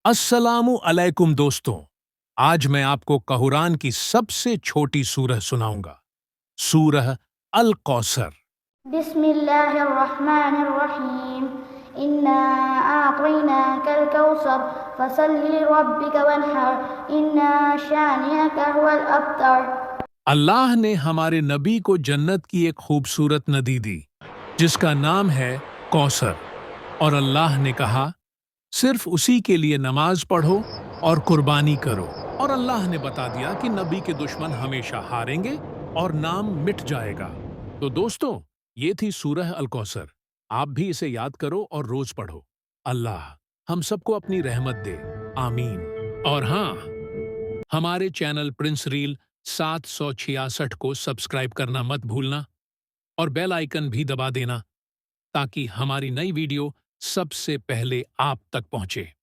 अस्सलामु अलैकुम दोस्तों। आज मैं आपको कुरान की सबसे छोटी सूरह सुनाऊंगा। सूरह अल कौसर। बिस्मिल्लाहिर्रहमानिर्रहीम। इन्ना आतैनाकल कौसर फसल्लि लिरब्बिक वन्हर इन्ना शानिअक हुवल अब्तर। अल्लाह ने हमारे नबी को जन्नत की एक खूबसूरत नदी दी जिसका नाम है कौसर, और अल्लाह ने कहा सिर्फ उसी के लिए नमाज पढ़ो और कुर्बानी करो। और अल्लाह ने बता दिया कि नबी के दुश्मन हमेशा हारेंगे और नाम मिट जाएगा। तो दोस्तों, ये थी सूरह अल कौसर। आप भी इसे याद करो और रोज पढ़ो। अल्लाह हम सबको अपनी रहमत दे, आमीन। और हाँ, हमारे चैनल प्रिंस रील 766 को सब्सक्राइब करना मत भूलना और बेल आइकन भी दबा देना ताकि हमारी नई वीडियो सबसे पहले आप तक पहुंचे।